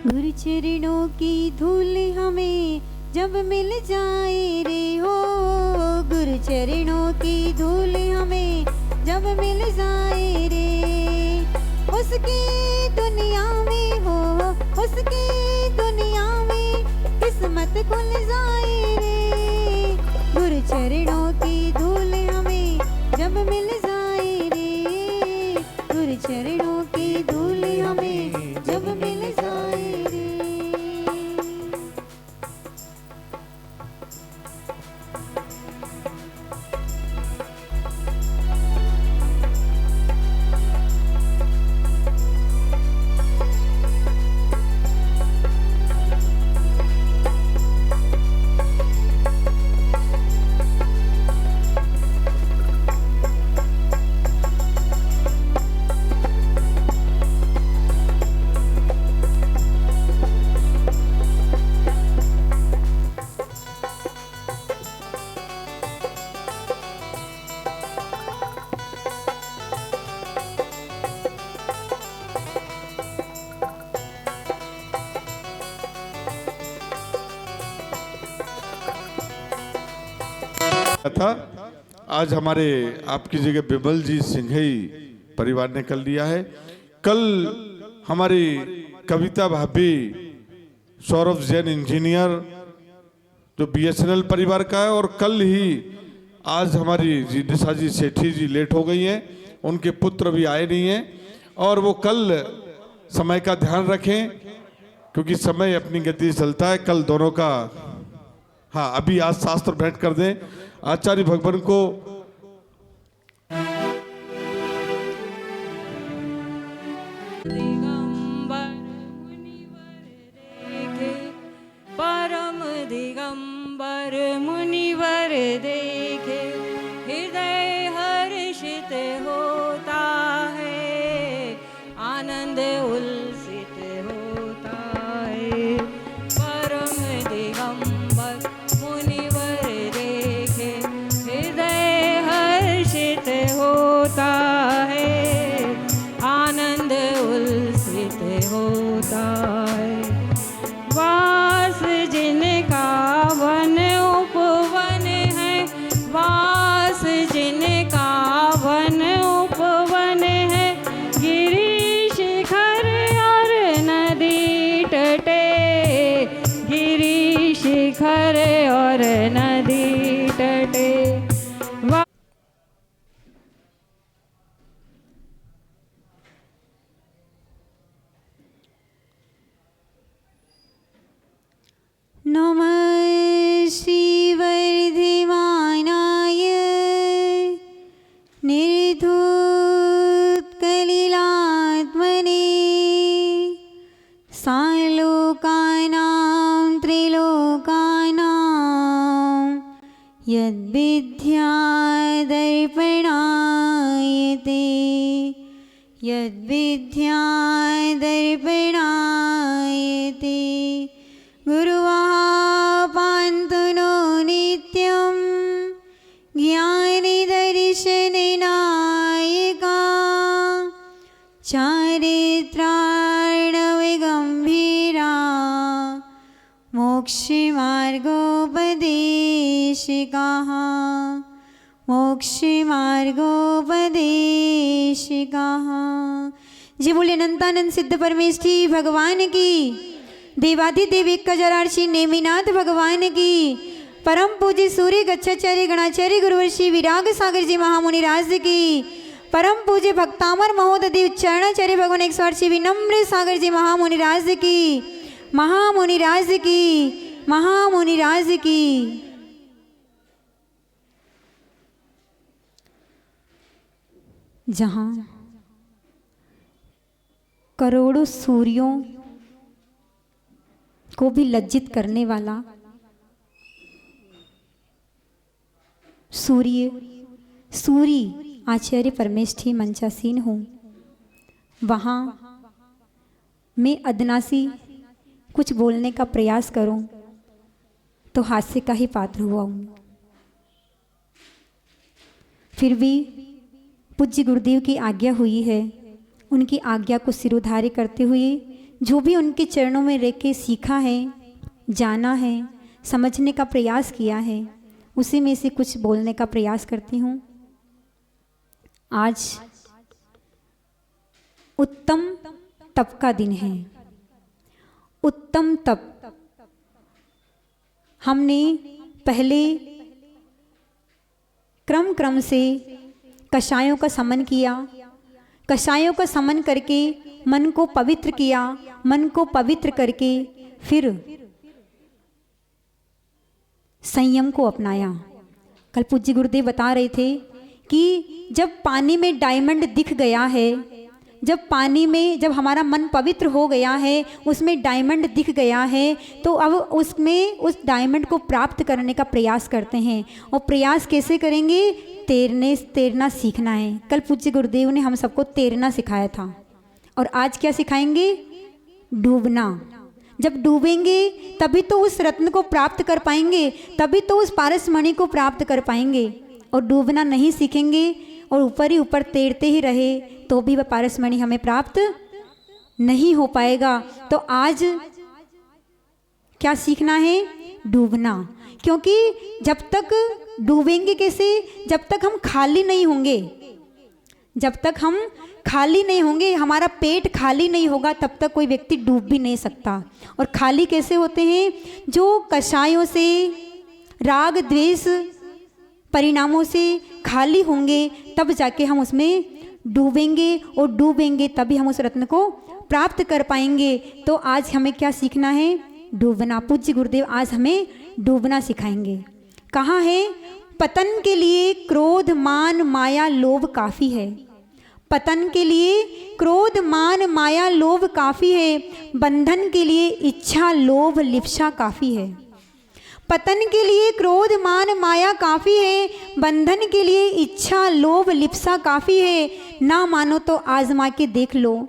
गुरु चरणों की धूल हमें जब मिल जाए रे हो, गुरु चरणों की धूल हमें जब मिल जाए रे, उसकी दुनिया में हो, उसकी दुनिया में किस्मत खुल जाए रे। गुरु चरणों की धूल हमें जब मिल जाए रे, गुरु चरणों की धूल हमें जब मिल जाए रे। था आज हमारे आपकी जगह बिमल जी सिंघई परिवार ने कर लिया है। कल हमारी कविता भाभी सौरभ जैन इंजीनियर जो बीएसएनएल परिवार का है, और कल ही आज हमारी जी निशा जी सेठी जी लेट हो गई हैं, उनके पुत्र भी आए नहीं हैं, और वो कल समय का ध्यान रखें क्योंकि समय अपनी गति से चलता है। कल दोनों का हाँ अभी आज शास्त्र भेंट कर दें आचार्य भगवान को। दिगंबर मुनिवर देखे, परम दिगंबर मुनिवर देखे, हृदय हर्षित होता है, आनंद उल्सित होता है। परम दिगंबर मुनिवर देखे, हृदय हर्षित होता है, आनंद उल्सित होता है। वास जिनका वन उपवन है, वास जिनका वन उपवन है, गिरी शिखर और नदी तटे, गिरी शिखर और नदी तटे। नमः श्रीवर्धिमानाय निर्धूतकलिलात्मने, सालोकानां त्रिलोकानां यद्विद्यादर्पणायते, यद्विद्यादर्पणायते। गुरुवापान्तु नो नित्यं ज्ञानिदर्शननायका, चारित्रार्णवगम्भीरा मोक्षमार्गोपदेशिकाः, मोक्षमार्गोपदेशिकाः। जी बोले अनंतानंद सिद्ध परमेष्ठी भगवान की, देवाधिदेव एकजरार्षि नेमिनाथ भगवान की, परम पूज्य सूर्य गच्छाचार्य गणाचार्य गुरुवर्षि विराग सागर जी महामुनि राज की, परम पूज्य भक्तामर महोदय उच्चारणाचार्य भगवान एक स्वार्थी विनम्र सागर जी महामुनि राज की, महामुनि राज की, महामुनि राज की। जहाँ करोड़ों सूर्यों को भी लज्जित करने वाला सूरी आचार्य परमेष्ठी मंचासीन हूँ, वहाँ मैं अदनासी कुछ बोलने का प्रयास करूं तो हास्य का ही पात्र हुआ हूँ। फिर भी पूज्य गुरुदेव की आज्ञा हुई है, उनकी आज्ञा को सिरोधार्य करते हुए जो भी उनके चरणों में रह के सीखा है, जाना है, समझने का प्रयास किया है, उसी में से कुछ बोलने का प्रयास करती हूँ। आज उत्तम तप का दिन है। उत्तम तप हमने पहले क्रम से कषायों का समन किया। कषायों का समन करके मन को पवित्र किया। मन को पवित्र करके फिर संयम को अपनाया। कल पूज्य गुरुदेव बता रहे थे कि जब पानी में डायमंड दिख गया है, जब पानी में जब हमारा मन पवित्र हो गया है, उसमें डायमंड दिख गया है, तो अब उसमें उस डायमंड को प्राप्त करने का प्रयास करते हैं। और प्रयास कैसे करेंगे? तैरना सीखना है। कल पूज्य गुरुदेव ने हम सबको तैरना सिखाया था, और आज क्या सिखाएंगे? डूबना। जब डूबेंगे तभी तो उस रत्न को प्राप्त कर पाएंगे, तभी तो उस पारसमणि को प्राप्त कर पाएंगे। और डूबना नहीं सीखेंगे और ऊपर ही ऊपर तैरते ही रहे तो भी वह पारसमणि हमें प्राप्त नहीं हो पाएगा। तो आज क्या सीखना है? डूबना। क्योंकि जब तक डूबेंगे कैसे? जब तक हम खाली नहीं होंगे। जब तक हम खाली नहीं होंगे, हमारा पेट खाली नहीं होगा, तब तक कोई व्यक्ति डूब भी नहीं सकता। और खाली कैसे होते हैं? जो कषायों से, राग द्वेष परिणामों से खाली होंगे, तब जाके हम उसमें डूबेंगे, और डूबेंगे तभी हम उस रत्न को प्राप्त कर पाएंगे। तो आज हमें क्या सीखना है? डूबना। पूज्य गुरुदेव आज हमें डूबना सिखाएंगे। कहाँ है? पतन के लिए क्रोध मान माया लोभ काफ़ी है। पतन के लिए क्रोध मान माया लोभ काफ़ी है। बंधन के लिए इच्छा लोभ लिप्सा काफ़ी है। पतन के लिए क्रोध मान माया काफ़ी है। बंधन के लिए इच्छा लोभ लिप्सा काफ़ी है। ना मानो तो आजमा के देख लो।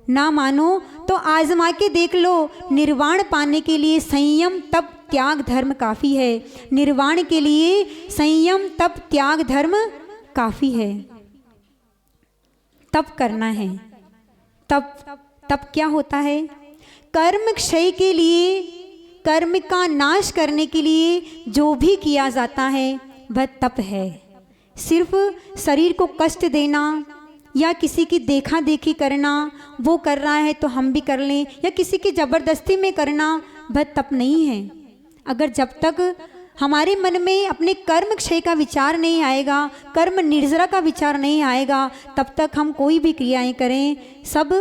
ना मानो तो आजमा के देख लो। निर्वाण पाने के लिए संयम तप त्याग धर्म काफ़ी है। निर्वाण के लिए संयम तप त्याग धर्म काफ़ी है। तप करना है। तप क्या होता है? कर्म क्षय के लिए, कर्म का नाश करने के लिए जो भी किया जाता है वह तप है। सिर्फ शरीर को कष्ट देना या किसी की देखा देखी करना, वो कर रहा है तो हम भी कर लें, या किसी की ज़बरदस्ती में करना, वह तप नहीं है। अगर जब तक हमारे मन में अपने कर्म क्षय का विचार नहीं आएगा, कर्म निर्जरा का विचार नहीं आएगा, तब तक हम कोई भी क्रियाएं करें सब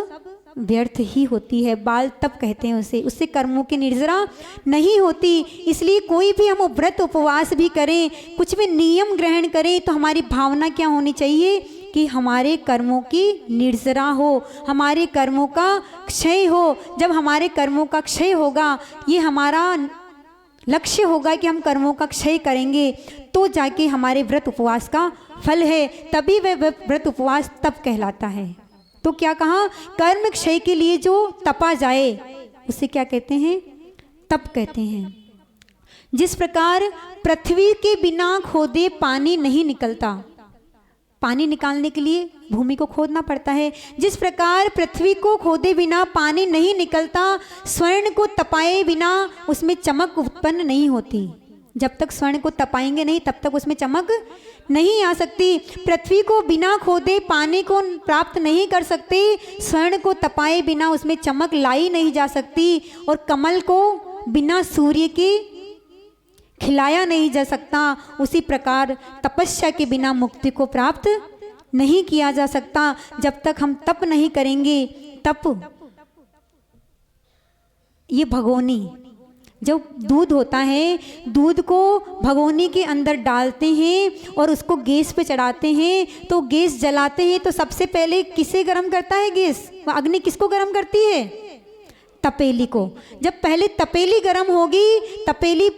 व्यर्थ ही होती है। बाल तप कहते हैं उसे। उससे कर्मों की निर्जरा नहीं होती। इसलिए कोई भी हम व्रत उपवास भी करें, कुछ भी नियम ग्रहण करें, तो हमारी भावना क्या होनी चाहिए? कि हमारे कर्मों की निर्जरा हो, हमारे कर्मों का क्षय हो। जब हमारे कर्मों का क्षय होगा, ये हमारा लक्ष्य होगा कि हम कर्मों का क्षय करेंगे, तो जाके हमारे व्रत उपवास का फल है। तभी वह व्रत उपवास तप कहलाता है। तो क्या कहा? कर्म क्षय के लिए जो तपा जाए उसे क्या कहते हैं? तप कहते हैं। जिस प्रकार पृथ्वी के बिना खोदे पानी नहीं निकलता, पानी निकालने के लिए भूमि को खोदना पड़ता है। जिस प्रकार पृथ्वी को खोदे बिना पानी नहीं निकलता, स्वर्ण को तपाए बिना उसमें चमक उत्पन्न नहीं होती। जब तक स्वर्ण को तपाएंगे नहीं तब तक उसमें चमक नहीं आ सकती। पृथ्वी को बिना खोदे पानी को प्राप्त नहीं कर सकते, स्वर्ण को तपाए बिना उसमें चमक लाई नहीं जा सकती, और कमल को बिना सूर्य के खिलाया नहीं जा सकता। उसी प्रकार तपस्या के बिना मुक्ति को प्राप्त नहीं किया जा सकता। जब तक हम तप नहीं करेंगे, तप ये भगोनी, जो दूध होता है, दूध को भगोनी के अंदर डालते हैं और उसको गैस पे चढ़ाते हैं। तो गैस जलाते हैं तो सबसे पहले किसे गर्म करता है गैस? अग्नि किसको गर्म करती है? तपेली को। जब पहले तपेली गर्म होगी, तपेली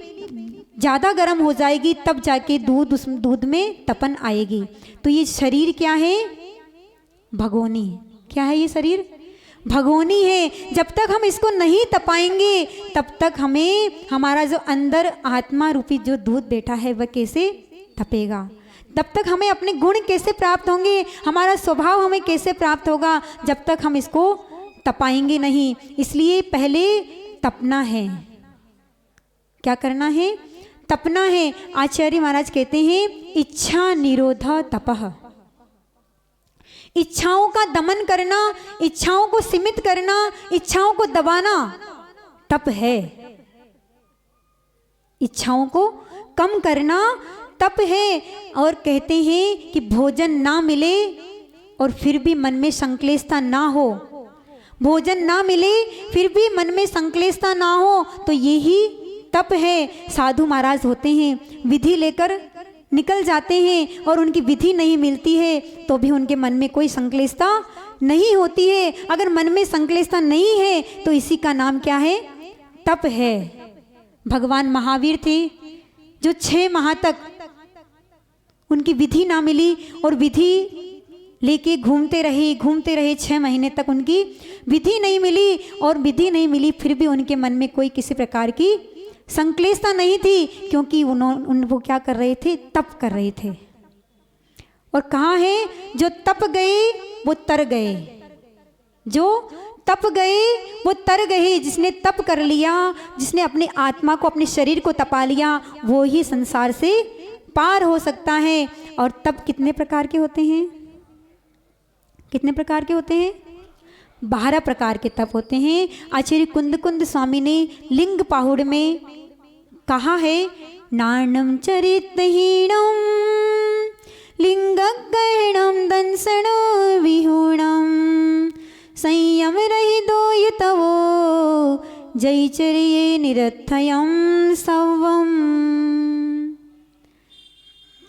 ज़्यादा गर्म हो जाएगी, तब जाके दूध, उस दूध में तपन आएगी। तो ये शरीर क्या है? भगोनी। क्या है ये शरीर? भगोनी है। जब तक हम इसको नहीं तपाएंगे तब तक हमें हमारा जो अंदर आत्मा रूपी जो दूध बैठा है वह कैसे तपेगा? तब तक हमें अपने गुण कैसे प्राप्त होंगे? हमारा स्वभाव हमें कैसे प्राप्त होगा? जब तक हम इसको तपाएंगे नहीं, इसलिए पहले तपना है। क्या करना है? तपना है। आचार्य महाराज कहते हैं इच्छा निरोध तपः। इच्छाओं का दमन करना, इच्छाओं को सीमित करना, इच्छाओं को दबाना तप है। इच्छाओं को कम करना तप है। और कहते हैं कि भोजन ना मिले और फिर भी मन में संक्लेशता ना हो, भोजन ना मिले फिर भी मन में संक्लेशता ना हो, तो यही तप है। साधु महाराज होते हैं, विधि लेकर निकल जाते हैं और उनकी विधि नहीं मिलती है तो भी उनके मन में कोई संक्लेशता नहीं होती है। अगर मन में संक्लेशता नहीं है तो इसी का नाम क्या है? तप है। भगवान महावीर थे जो 6 माह तक उनकी विधि ना मिली और विधि लेके घूमते रहे 6 महीने तक उनकी विधि नहीं मिली, और विधि नहीं मिली फिर भी उनके मन में कोई किसी प्रकार की संक्लेशता नहीं थी, क्योंकि वो क्या कर रहे थे? तप कर रहे थे। और कहाँ है? जो तप गए वो तर गए, जो तप गए वो तर गए। जिसने तप कर लिया, जिसने अपनी आत्मा को, अपने शरीर को तपा लिया, वो ही संसार से पार हो सकता है। और तप कितने प्रकार के होते हैं? कितने प्रकार के होते हैं? 12 प्रकार के तप होते हैं। आचार्य कुंद स्वामी ने लिंग पाहुड़ में कहा है, नाणम चरितहीणम लिंगगहणम दंसन विहूणम संयम रहितो यतवो जयचर्ये निरथयम सवम।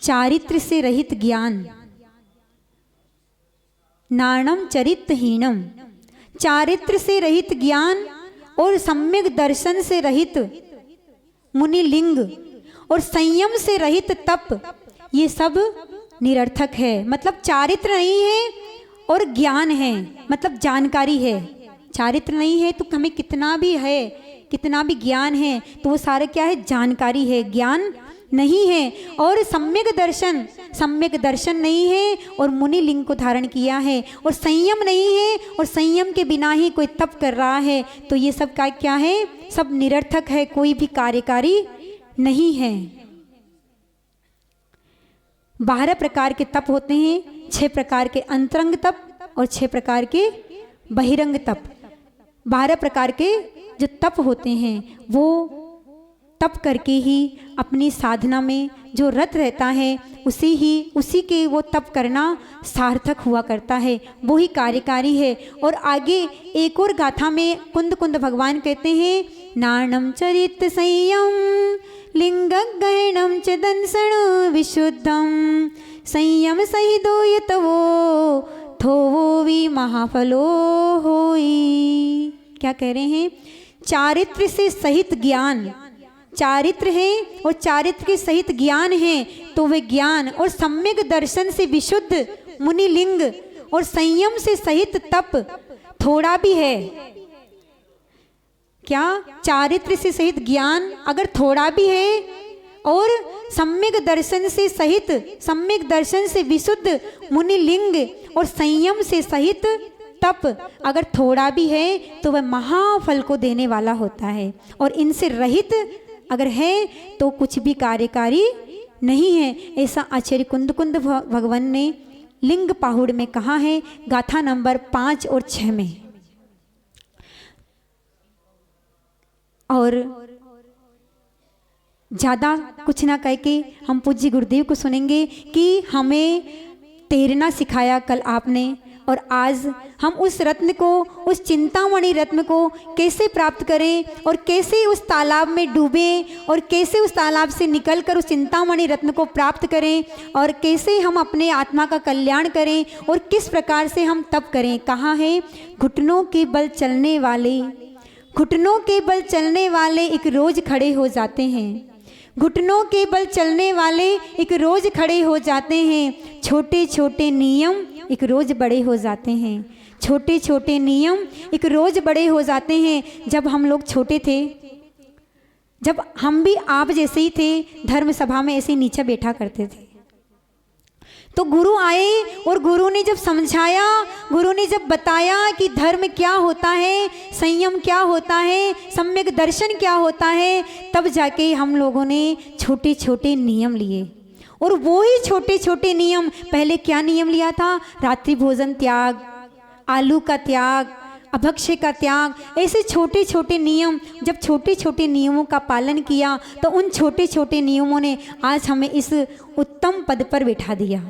चारित्र से रहित ज्ञान, नाणम चरितहीनम, चारित्र से रहित ज्ञान और सम्यक दर्शन से रहित मुनि लिंग और संयम से रहित तप, ये सब निरर्थक है। मतलब चारित्र नहीं है और ज्ञान है, मतलब जानकारी है। चारित्र नहीं है तो हमें कितना भी है, कितना भी ज्ञान है, तो वो सारा क्या है? जानकारी है, ज्ञान नहीं है। और सम्यक दर्शन नहीं है और मुनि लिंग को धारण किया है, और संयम नहीं है और संयम के बिना ही कोई तप कर रहा है, तो ये सब का क्या है? सब निरर्थक है, कोई भी कार्यकारी नहीं है। 12 प्रकार के तप होते हैं, 6 प्रकार के अंतरंग तप और 6 प्रकार के बहिरंग तप। 12 प्रकार के जो तप होते हैं वो तप करके ही अपनी साधना में जो रत रहता है उसी के वो तप करना सार्थक हुआ करता है, वो ही कार्यकारी है। और आगे एक और गाथा में कुंद भगवान कहते हैं, नाणम चरित संयम लिंगगहणम च दंसण विशुद्धम संयम सहितो यतवो थोवो वि महाफलो होई। क्या कह रहे हैं? चारित्र से सहित ज्ञान, चारित्र है और चारित्र के सहित ज्ञान है, तो वे ज्ञान और सम्यक दर्शन से विशुद्ध मुनि लिंग और संयम से सहित तप थोड़ा भी है। क्या? चारित्र से सहित ज्ञान अगर थोड़ा भी है और सम्यक दर्शन से सहित, सम्यक दर्शन से विशुद्ध मुनि लिंग और संयम से सहित तप अगर थोड़ा भी है तो वह महाफल को देने वाला होता है। और इनसे रहित अगर है तो कुछ भी कार्यकारी नहीं है। ऐसा आचार्य कुंद भगवान ने लिंग पाहुड़ में कहा है, गाथा नंबर 5 और 6 में। और ज़्यादा कुछ ना कह के हम पूज्य गुरुदेव को सुनेंगे कि हमें तैरना सिखाया कल आपने, और आज हम उस रत्न को, उस चिंतामणि रत्न को कैसे प्राप्त करें और कैसे उस तालाब में डूबें और कैसे उस तालाब से निकलकर उस चिंतामणि रत्न को प्राप्त करें और कैसे हम अपने आत्मा का कल्याण करें और किस प्रकार से हम तप करें। कहाँ है? घुटनों के बल चलने वाले, घुटनों के बल चलने वाले एक रोज खड़े हो जाते हैं, घुटनों के बल चलने वाले एक रोज खड़े हो जाते हैं। छोटे छोटे नियम एक रोज बड़े हो जाते हैं, छोटे छोटे नियम एक रोज बड़े हो जाते हैं। जब हम लोग छोटे थे, जब हम भी आप जैसे ही थे, धर्म सभा में ऐसे नीचे बैठा करते थे, तो गुरु आए और गुरु ने जब समझाया, गुरु ने जब बताया कि धर्म क्या होता है, संयम क्या होता है, सम्यक दर्शन क्या होता है, तब जाके हम लोगों ने छोटे छोटे नियम लिए। और वो ही छोटे छोटे नियम, पहले क्या नियम लिया था? रात्रि भोजन त्याग, आलू का त्याग, अभक्ष्य का त्याग, ऐसे छोटे छोटे नियम। जब छोटे छोटे नियमों का पालन किया तो उन छोटे छोटे नियमों ने आज हमें इस उत्तम पद पर बिठा दिया।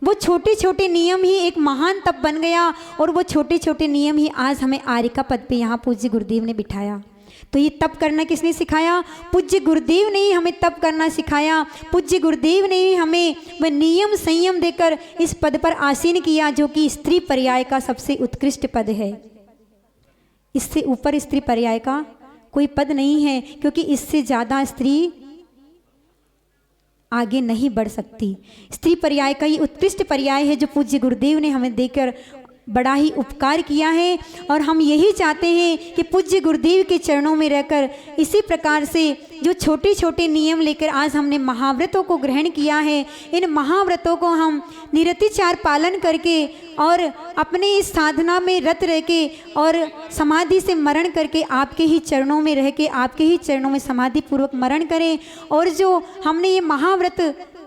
वो छोटे छोटे नियम ही एक महान तप बन गया और वो छोटे छोटे नियम ही आज हमें आर्य का पद पे यहाँ पूज्य गुरुदेव ने बिठाया। तो ये तप करना किसने सिखाया? पूज्य गुरुदेव ने ही हमें तप करना सिखाया। पूज्य गुरुदेव ने ही हमें वह नियम संयम देकर इस पद पर आसीन किया, जो कि स्त्री पर्याय का सबसे उत्कृष्ट पद है। इससे ऊपर स्त्री पर्याय का कोई पद नहीं है, क्योंकि इससे ज़्यादा स्त्री आगे नहीं बढ़ सकती। स्त्री पर्याय का ये उत्कृष्ट पर्याय है जो पूज्य गुरुदेव ने हमें देकर बड़ा ही उपकार किया है। और हम यही चाहते हैं कि पूज्य गुरुदेव के चरणों में रहकर इसी प्रकार से जो छोटे छोटे नियम लेकर आज हमने महाव्रतों को ग्रहण किया है, इन महाव्रतों को हम निरतिचार पालन करके और अपने इस साधना में रत रह के और समाधि से मरण करके आपके ही चरणों में रह के आपके ही चरणों में समाधि पूर्वक मरण करें। और जो हमने ये महाव्रत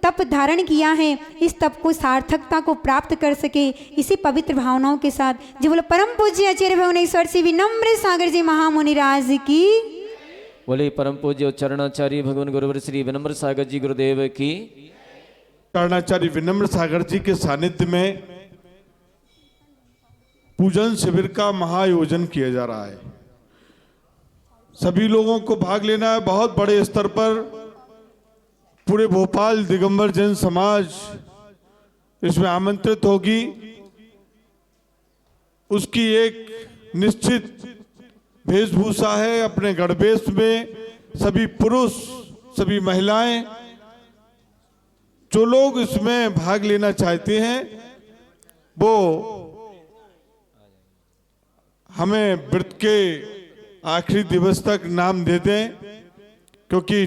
तप धारण किया है, इस तप को सार्थकता को प्राप्त कर सके, इसी पवित्र भावनाओं के साथ जो बोले परम पूज्य आचार्य भुवनेश्वर श्री विनम्र सागर जी महामुनि राज की, बोले परम पूज्य चरणाचार्य भगवान गुरुवर श्री विनम्र सागर जी गुरुदेव की। चरणाचार्य विनम्र सागर जी के सानिध्य में पूजन शिविर का महाआयोजन किया जा रहा है। सभी लोगों को भाग लेना है। बहुत बड़े स्तर पर पूरे भोपाल दिगंबर जैन समाज इसमें आमंत्रित होगी। उसकी एक निश्चित वेशभूषा है। अपने गणवेश में सभी पुरुष सभी महिलाएं, जो लोग इसमें भाग लेना चाहते हैं वो हमें व्रत के आखिरी दिवस तक नाम दे दें, क्योंकि